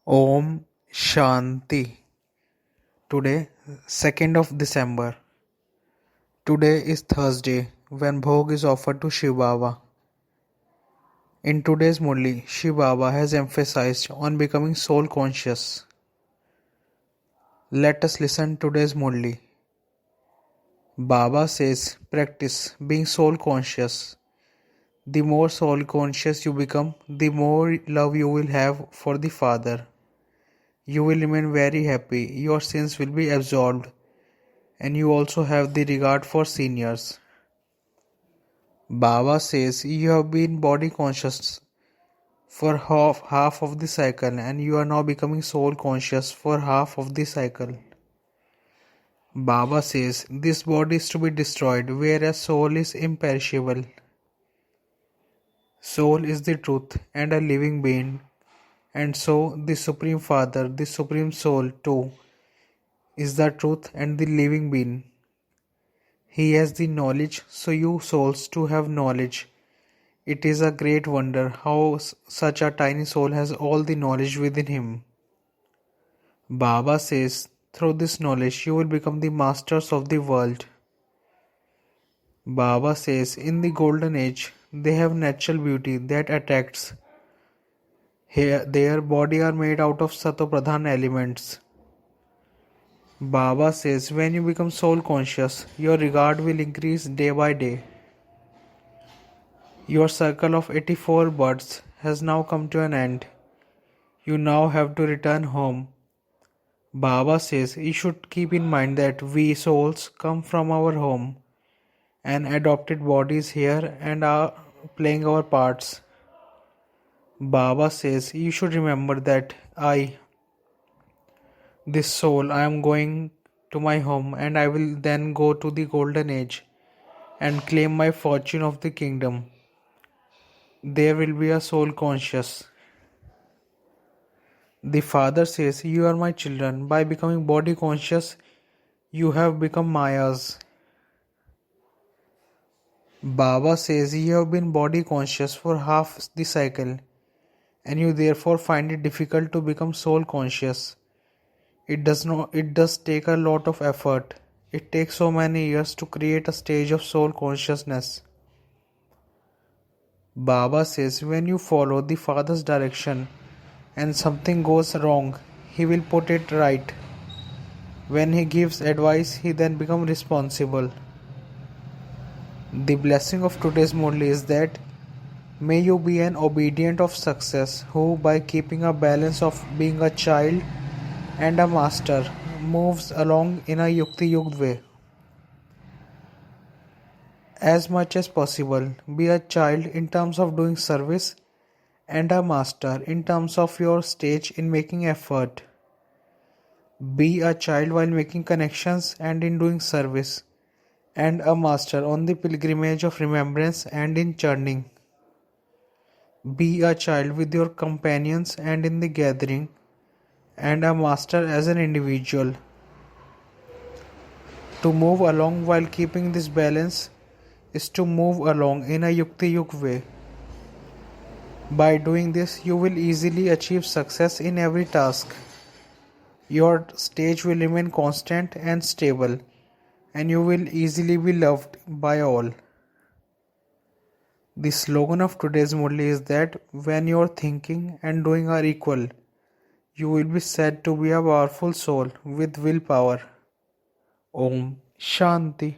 Om Shanti. Today, 2nd of December. Today is Thursday when Bhog is offered to Shiv Baba. In today's Murli, Shiv Baba has emphasized on becoming soul conscious. Let us listen to today's Murli. Baba says, practice being soul conscious. The more soul conscious you become, the more love you will have for the Father. You will remain very happy, your sins will be absolved, and you also have the regard for seniors. Baba says you have been body conscious for half of the cycle and you are now becoming soul conscious for half of the cycle. Baba says this body is to be destroyed whereas soul is imperishable. Soul is the truth and a living being, and so the Supreme Father, the Supreme Soul too, is the truth and the living being. He has the knowledge, so you souls too have knowledge. It is a great wonder how such a tiny soul has all the knowledge within him. Baba says, through this knowledge you will become the masters of the world. Baba says, in the golden age, they have natural beauty that attracts. Here, their body are made out of Satopradhan elements. Baba says, when you become soul conscious, your regard will increase day by day. Your circle of 84 births has now come to an end. You now have to return home. Baba says you should keep in mind that we souls come from our home and adopted bodies here and are playing our parts. Baba says you should remember that this soul, I am going to my home and I will then go to the golden age and claim my fortune of the kingdom. There will be a soul conscious. The Father says, you are my children. By becoming body conscious, you have become Mayas. Baba says, you have been body conscious for half the cycle, and you therefore find it difficult to become soul conscious. It does take a lot of effort. It takes so many years to create a stage of soul consciousness. Baba says, when you follow the Father's direction and something goes wrong, he will put it right. When he gives advice, he then becomes responsible. The blessing of today's Murli is that may you be an obedient of success who, by keeping a balance of being a child and a master, moves along in a Yukti Yugd way. As much as possible, be a child in terms of doing service and a master in terms of your stage in making effort. Be a child while making connections and in doing service, and a master on the pilgrimage of remembrance and in churning. Be a child with your companions and in the gathering, and a master as an individual. To move along while keeping this balance is to move along in a Yukti Yug way. By doing this, you will easily achieve success in every task. Your stage will remain constant and stable, and you will easily be loved by all. The slogan of today's Murli is that when your thinking and doing are equal, you will be said to be a powerful soul with willpower. Om Shanti.